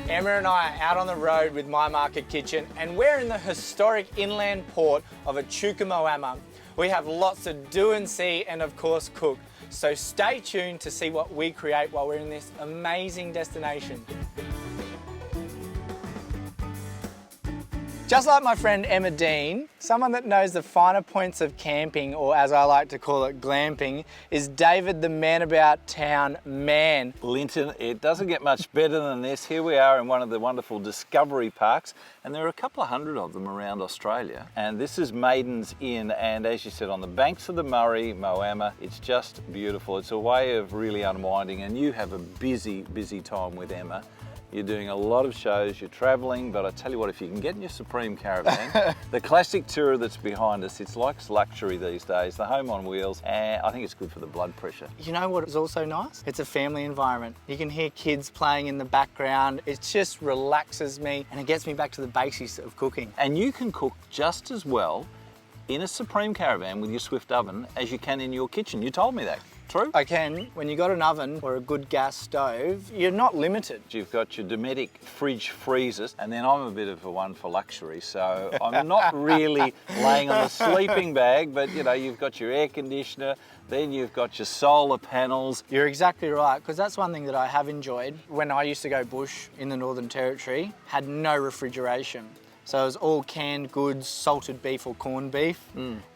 Emma and I are out on the road with My Market Kitchen and we're in the historic inland port of Echuca, Moama. We have lots to do and see and of course cook. So stay tuned to see what we create while we're in this amazing destination. Just like my friend Emma Dean, someone that knows the finer points of camping, or as I like to call it, glamping, is David the Man About Town man. Linton, it doesn't get much better than this. Here we are in one of the wonderful discovery parks, and there are a couple of hundred of them around Australia. And this is Maiden's Inn, and as you said, on the banks of the Murray, Moama, it's just beautiful. It's a way of really unwinding, and you have a busy, busy time with Emma. You're doing a lot of shows, you're travelling, but I tell you what, if you can get in your Supreme Caravan, the classic tourer that's behind us, it's like luxury these days, the home on wheels, and I think it's good for the blood pressure. You know what is also nice? It's a family environment. You can hear kids playing in the background. It just relaxes me and it gets me back to the basics of cooking. And you can cook just as well in a Supreme Caravan with your Swift oven as you can in your kitchen. You told me that. True? I can. When you got an oven or a good gas stove, you're not limited. You've got your Dometic fridge freezers, and then I'm a bit of a one for luxury, so I'm not really laying on a sleeping bag, but you know, you've got your air conditioner, then you've got your solar panels. You're exactly right, because that's one thing that I have enjoyed. When I used to go bush in the Northern Territory, had no refrigeration. So it was all canned goods, salted beef or corned beef.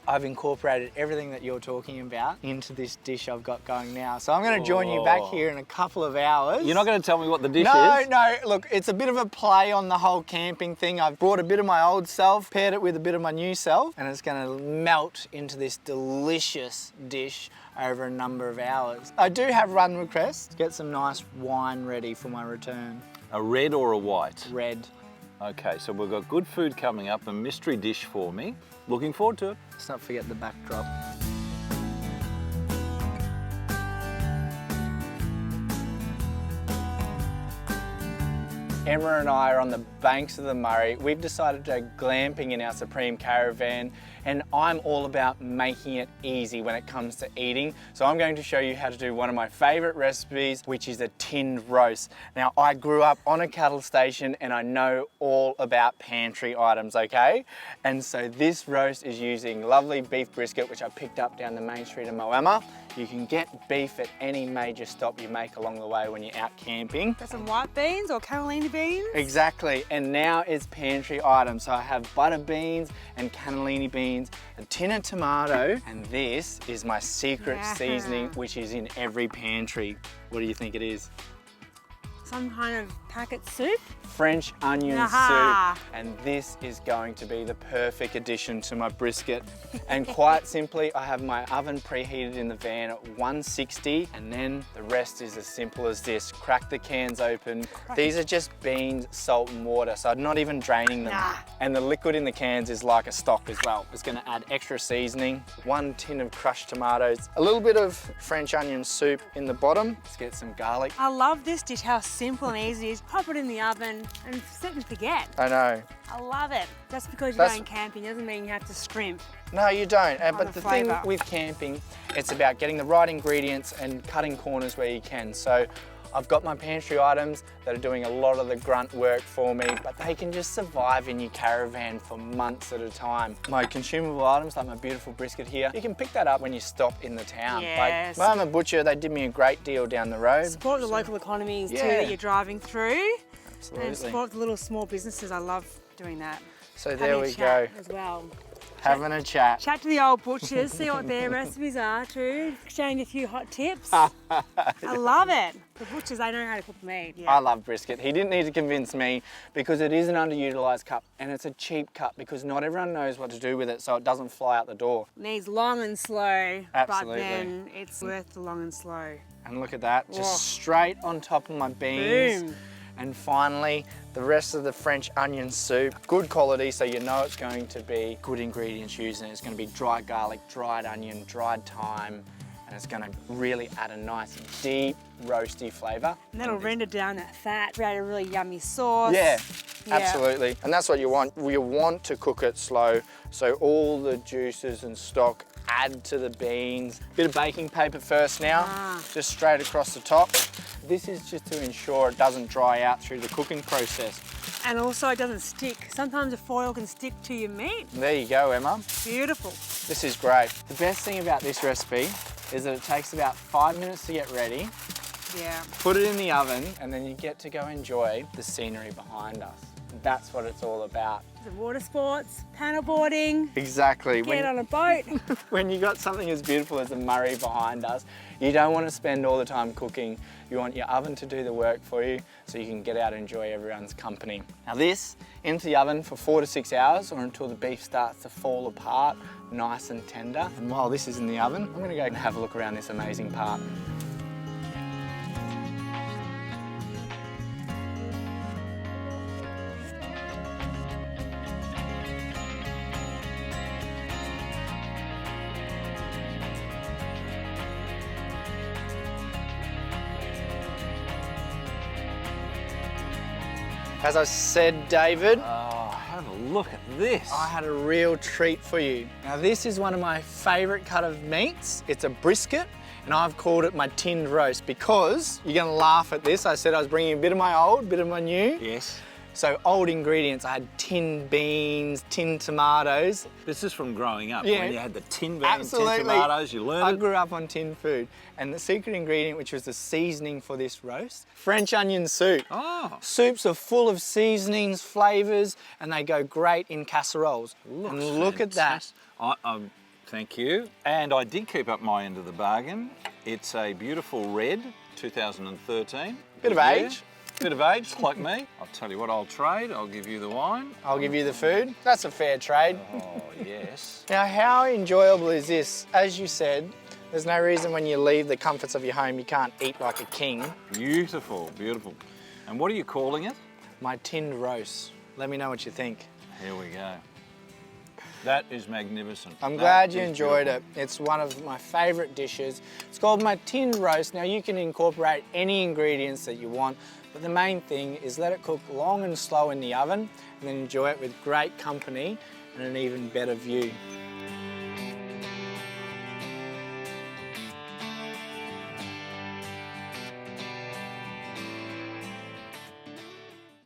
I've incorporated everything that you're talking about into this dish I've got going now. So I'm going to join you back here in a couple of hours. You're not going to tell me what the dish is? No, look, it's a bit of a play on the whole camping thing. I've brought a bit of my old self, paired it with a bit of my new self, and it's going to melt into this delicious dish over a number of hours. I do have run requests. Get some nice wine ready for my return. A red or a white? Red. Okay, so we've got good food coming up, a mystery dish for me. Looking forward to it. Let's not forget the backdrop. Emma and I are on the banks of the Murray. We've decided to go glamping in our Supreme Caravan, and I'm all about making it easy when it comes to eating. So I'm going to show you how to do one of my favourite recipes, which is a tinned roast. Now, I grew up on a cattle station and I know all about pantry items, okay? And so this roast is using lovely beef brisket, which I picked up down the main street of Moama. You can get beef at any major stop you make along the way when you're out camping. Got some white beans or cannellini beans? Exactly, and now it's pantry items. So I have butter beans and cannellini beans, a tin of tomato, and this is my secret seasoning, which is in every pantry. What do you think it is? Some kind of packet soup? French onion Aha. soup, and this is going to be the perfect addition to my brisket. And quite simply, I have my oven preheated in the van at 160, and then the rest is as simple as this. Crack the cans open. These are just beans, salt and water, so I'm not even draining them. And the liquid in the cans is like a stock as well. It's gonna add extra seasoning, 1 tin of crushed tomatoes, a little bit of French onion soup in the bottom. Let's get some garlic. I love this dish, how simple and easy it is. Pop it in the oven and set and forget. I know. I love it. Just because you're going camping doesn't mean you have to scrimp. No, you don't. But the thing flavour. with camping, it's about getting the right ingredients and cutting corners where you can. So I've got my pantry items that are doing a lot of the grunt work for me, but they can just survive in your caravan for months at a time. My consumable items, like my beautiful brisket here, you can pick that up when you stop in the town. Yes. Like, I'm a butcher, they did me a great deal down the road. Support the local economies too that you're driving through. Absolutely. And support the little small businesses. I love doing that. So there we go. Having a chat as well. Having a chat. Chat to the old butchers, see what their recipes are too. Exchange a few hot tips. I love it. The butchers, they know how to cook meat. Yeah. I love brisket. He didn't need to convince me because it is an underutilised cut and it's a cheap cut because not everyone knows what to do with it so it doesn't fly out the door. Needs long and slow, Absolutely. but then it's worth the long and slow. And look at that, just straight on top of my beans. Boom. And finally, the rest of the French onion soup. Good quality, so you know it's going to be good ingredients used, and it's going to be dried garlic, dried onion, dried thyme, and it's going to really add a nice deep roasty flavour. And that'll render down that fat, create a really yummy sauce. Yeah, absolutely. And that's what you want. You want to cook it slow, so all the juices and stock add to the beans. Bit of baking paper first now, just straight across the top. This is just to ensure it doesn't dry out through the cooking process. And also it doesn't stick. Sometimes the foil can stick to your meat. There you go, Emma. Beautiful. This is great. The best thing about this recipe is that it takes about 5 minutes to get ready. Yeah. Put it in the oven and then you get to go enjoy the scenery behind us. That's what it's all about. The water sports, paddleboarding, Exactly. get on a boat. When you got something as beautiful as the Murray behind us, you don't want to spend all the time cooking. You want your oven to do the work for you so you can get out and enjoy everyone's company. Now this, into the oven for 4 to 6 hours or until the beef starts to fall apart, nice and tender. And while this is in the oven, I'm going to go and have a look around this amazing part. As I said, David, Oh, have a look at this. I had a real treat for you. Now this is one of my favourite cut of meats. It's a brisket and I've called it my tinned roast because you're gonna laugh at this. I said I was bringing a bit of my old, bit of my new. Yes. So old ingredients, I had tinned beans, tinned tomatoes. This is from growing up. Yeah. When you had the tin beans, Absolutely. tin tomatoes, you I learned it. grew up on tinned food. And the secret ingredient, which was the seasoning for this roast, French onion soup. Oh, Soups are full of seasonings, flavours, and they go great in casseroles. looks And look at that. fantastic. Thank you. And I did keep up my end of the bargain. It's a beautiful red, 2013. Bit of Yeah. age. Bit of age, like me. I'll tell you what, I'll trade. I'll give you the wine. I'll give you the food. That's a fair trade. Oh, yes. Now, how enjoyable is this? As you said, there's no reason when you leave the comforts of your home you can't eat like a king. Beautiful, beautiful. And what are you calling it? My tinned roast. Let me know what you think. Here we go. That is magnificent. I'm That glad you is enjoyed beautiful. it. It's one of my favourite dishes. It's called my tinned roast. Now you can incorporate any ingredients that you want, but the main thing is let it cook long and slow in the oven and then enjoy it with great company and an even better view.